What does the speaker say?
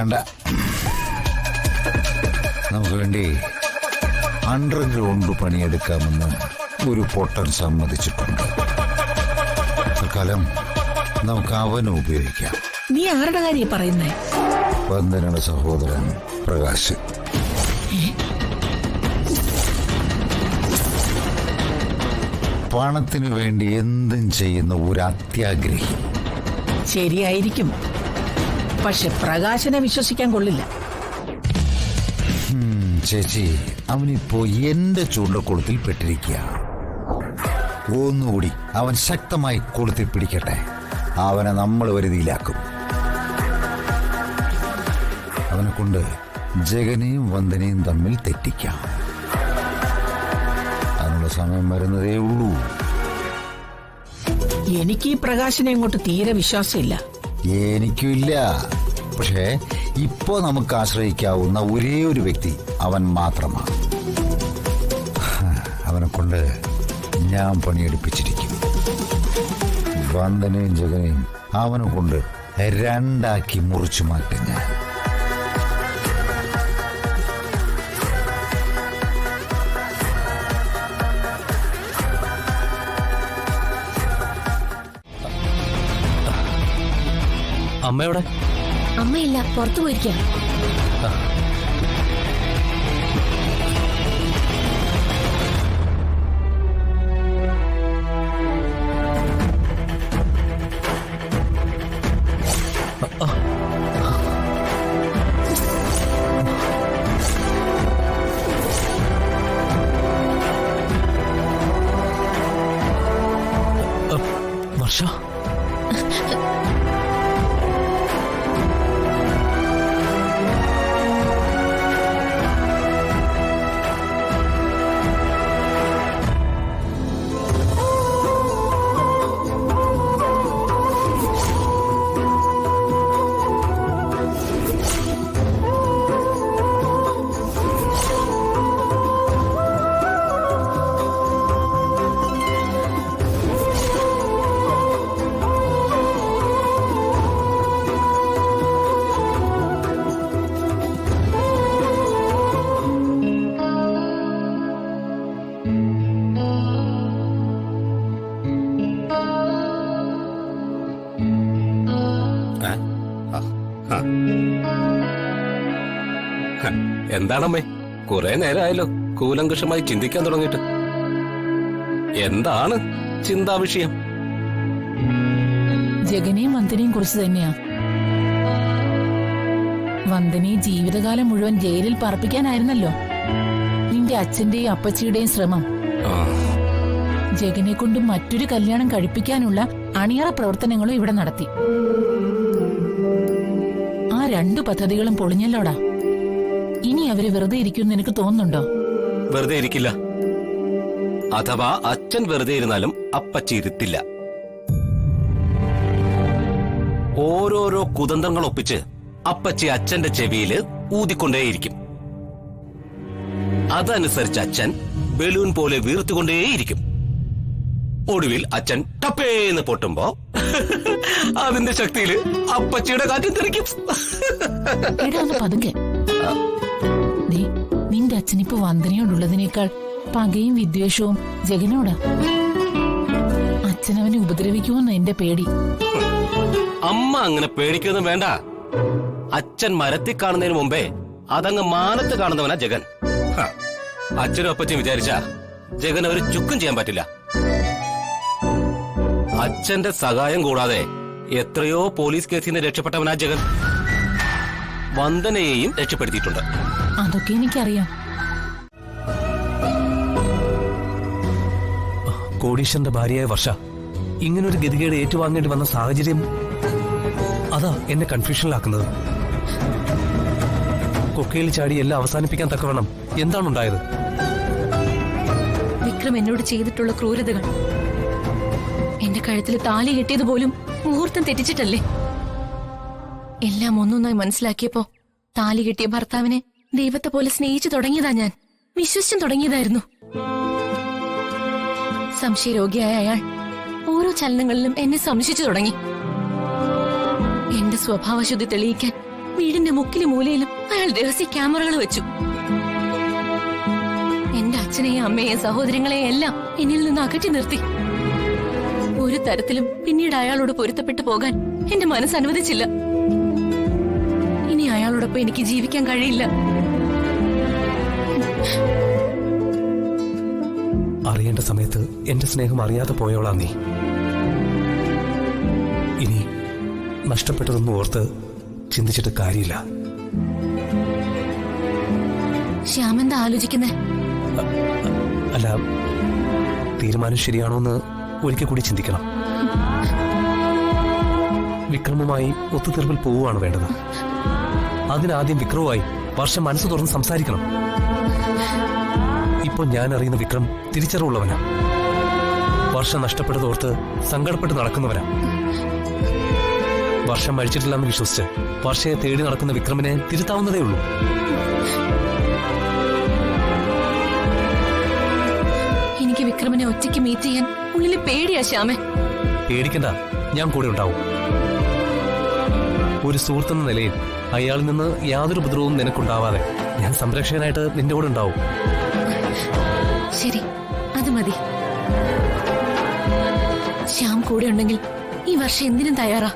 വേണ്ട. നമുക്ക് വേണ്ടി അണ്ടർഗ്രൗണ്ട് പണിയെടുക്കാമെന്ന് ഒരു പൊട്ടൻ സമ്മതിച്ചിട്ടുണ്ട്. തൽക്കാലം നമുക്ക് അവനെ ഉപയോഗിക്കാം. നീ ആരുടെ കാര്യം പറയുന്നേ? വന്ദനയുടെ സഹോദരൻ പ്രകാശ്. പണത്തിനു വേണ്ടി എന്തും ചെയ്യുന്ന ഒരു അത്യാഗ്രഹി. ശരിയായിരിക്കും, പക്ഷെ പ്രകാശനെ വിശ്വസിക്കാൻ കൊള്ളില്ല. ചേച്ചി, അവനിപ്പോ എന്റെ ചൂണ്ടക്കൊളുത്തിൽ പെട്ടിരിക്കുക. ഒന്നുകൂടി അവൻ ശക്തമായി കൊളുത്തി പിടിക്കട്ടെ, അവനെ നമ്മൾ വരുതിയിലാക്കും. അവനെ കൊണ്ട് ജഗനെയും വന്ദനയും തമ്മിൽ തെറ്റിക്കാം. അതിനുള്ള സമയം വരുന്നതേ ഉള്ളൂ. എനിക്ക് ഈ പ്രകാശനെ ഇങ്ങോട്ട് തീരെ വിശ്വാസമില്ല. എനിക്കില്ല. പക്ഷേ ഇപ്പോ നമുക്ക് ആശ്രയിക്കാവുന്ന ഒരേ ഒരു വ്യക്തി അവൻ മാത്രമാണ്. അവനെ കൊണ്ട് ഞാൻ പണിയെടുപ്പിച്ചിരിക്കും. വന്ദനയും ജഗനെയും അവനെ കൊണ്ട് രണ്ടാക്കി മുറിച്ചു മാറ്റും ഞാൻ. അമ്മയോടെ? അമ്മയില്ല, പുറത്തു പോയിരിക്കാം. വർഷ, എന്താണമ്മേ, കുറെ നേരമായല്ലോ കൂലങ്കഷമായി ചിന്തിക്കാൻ തുടങ്ങിയിട്ട്. എന്താണ് ചിന്താ വിഷയം? ജഗനെയും വന്ദനയും കുറിച്ച് തന്നെയാ. വന്ദനയെ ജീവിതകാലം മുഴുവൻ ജയിലിൽ പാർപ്പിക്കാനായിരുന്നല്ലോ നിന്റെ അച്ഛന്റെയും അപ്പച്ചിയുടെയും ശ്രമം. ജഗനെ കൊണ്ട് മറ്റൊരു കല്യാണം കഴിപ്പിക്കാനുള്ള അണിയറ പ്രവർത്തനങ്ങളും ഇവിടെ നടത്തി. ആ 2 പദ്ധതികളും പൊളിഞ്ഞല്ലോടാ. ഇനി അവര് വെറുതെ ഇരിക്കുമെന്ന് നിനക്ക് തോന്നുന്നുണ്ടോ? വെറുതെ ഇരിക്കില്ല. അഥവാ അച്ഛൻ വെറുതെ ഇരുന്നാലും അപ്പച്ചി ഇരുത്തില്ല. ഓരോരോ കുതന്ത്രങ്ങൾ ഒപ്പിച്ച് അപ്പച്ചി അച്ഛന്റെ ചെവിയില് ഊതിക്കൊണ്ടേയിരിക്കും. അതനുസരിച്ച് അച്ഛൻ ബലൂൺ പോലെ വീർത്തുകൊണ്ടേയിരിക്കും. ഒടുവിൽ അച്ഛൻ ടപ്പേന്ന് പൊട്ടുമ്പോ അതിന്റെ ശക്തിയില് അപ്പച്ചിയുടെ കാറ്റും തെറിക്കും. പതുക്കെ. നിന്റെ അച്ഛനിപ്പോ വന്ദനയോടുള്ളതിനേക്കാൾ പകയും വിദ്വേഷവും ജഗനോടാ. അച്ഛനവനെ ഉപദ്രവിക്കുമെന്ന് എന്റെ പേടി. അമ്മ അങ്ങനെ പേടിക്കൊന്നും വേണ്ട. അച്ഛൻ മരത്തിൽ കാണുന്നതിന് മുമ്പേ അതങ്ങ് മാനത്ത് കാണുന്നവനാ ജഗൻ. അച്ഛനും അപ്പച്ചും വിചാരിച്ച ജഗൻ ഒരു ചുക്കും ചെയ്യാൻ പറ്റില്ല. അച്ഛന്റെ സഹായം കൂടാതെ എത്രയോ പോലീസ് കേസിൽ നിന്ന് രക്ഷപ്പെട്ടവനാ ജഗൻ. വന്ദനയെയും രക്ഷപ്പെടുത്തിയിട്ടുണ്ട്. അതൊക്കെ എനിക്കറിയാം. കോടീശ്വരന്റെ ഭാര്യയായ വർഷ ഇങ്ങനൊരു ഗതികേട് ഏറ്റുവാങ്ങേണ്ടി വന്ന സാഹചര്യം അതാ എന്നെ കൺഫ്യൂഷനിലാക്കുന്നത്. കൊക്കയിൽ ചാടി എല്ലാം അവസാനിപ്പിക്കാൻ തക്കവണ്ണം എന്താണുണ്ടായത്? വിക്രം എന്നോട് ചെയ്തിട്ടുള്ള ക്രൂരതകൾ, എന്റെ കഴുത്തിൽ താലി കെട്ടിയത് പോലും മുഹൂർത്തം തെറ്റിച്ചിട്ടല്ലേ? എല്ലാം ഒന്നൊന്നായി മനസ്സിലാക്കിയപ്പോ താലി കെട്ടിയ ഭർത്താവിനെ ദൈവത്തെ പോലെ സ്നേഹിച്ചു തുടങ്ങിയതാ ഞാൻ. വിശ്വസിച്ചും തുടങ്ങിയതായിരുന്നു. സംശയരോഗിയായ അയാൾ ഓരോ ചലനങ്ങളിലും എന്നെ സംശയിച്ചു തുടങ്ങി. എന്റെ സ്വഭാവശുദ്ധി തെളിയിക്കാൻ വീടിന്റെ മുക്കിലും മൂലയിലും അയാൾ രഹസ്യ ക്യാമറകൾ വെച്ചു. എന്റെ അച്ഛനെയും അമ്മയെയും സഹോദരങ്ങളെയും എല്ലാം എന്നിൽ നിന്ന് അകറ്റി നിർത്തി. ഒരു തരത്തിലും പിന്നീട് അയാളോട് പൊരുത്തപ്പെട്ടു പോകാൻ എന്റെ മനസ്സ് അനുവദിച്ചില്ല. ഇനി അയാളോടൊപ്പം എനിക്ക് ജീവിക്കാൻ കഴിയില്ല. അറിയേണ്ട സമയത്ത് എന്റെ സ്നേഹം അറിയാതെ പോയോളാ നീ. ഇനി നഷ്ടപ്പെട്ടതൊന്നും ഓർത്ത് ചിന്തിച്ചിട്ട് കാര്യമില്ല. ശ്യാമെന്താ ആലോചിക്കുന്നേ? അല്ല, തീരുമാനം ശരിയാണോ എന്ന് ഒരിക്കൽ കൂടി ചിന്തിക്കണം. വിക്രമുമായി ഒത്തുതീർപ്പിൽ പോവുകയാണ് വേണ്ടത്. അതിനാദ്യം വിക്രവുമായി വർഷം മനസ്സ് തുറന്ന് സംസാരിക്കണം. ഇപ്പോൾ ഞാൻ അറിയുന്ന വിക്രം തിരിച്ചറിവുള്ളവനാ. വർഷം നഷ്ടപ്പെട്ടതോർത്ത് സങ്കടപ്പെട്ട് നടക്കുന്നവനാ. വർഷം മരിച്ചിട്ടില്ലെന്ന് വിശ്വസിച്ച് വർഷയെ തേടി നടക്കുന്ന വിക്രമിനെ തിരുത്താവുന്നതേ ഉള്ളൂ. എനിക്ക് വിക്രമിനെ ഒറ്റയ്ക്ക് മീറ്റ് ചെയ്യാൻ ഉള്ളിൽ പേടിയാ ശ്യാമേ. പേടിക്കണ്ട, ഞാൻ കൂടെ ഉണ്ടാവും. ഒരു സുഹൃത്തെന്ന നിലയിൽ അയാളിൽ നിന്ന് യാതൊരു ഉപദ്രവവും നിനക്കുണ്ടാവാതെ ഞാൻ സംരക്ഷകനായിട്ട് നിന്റെ കൂടെ ഉണ്ടാവും. ശരി, അത് മതി. ശ്യാം കൂടെ ഉണ്ടെങ്കിൽ ഈ വർഷം എന്തിനും തയ്യാറാ.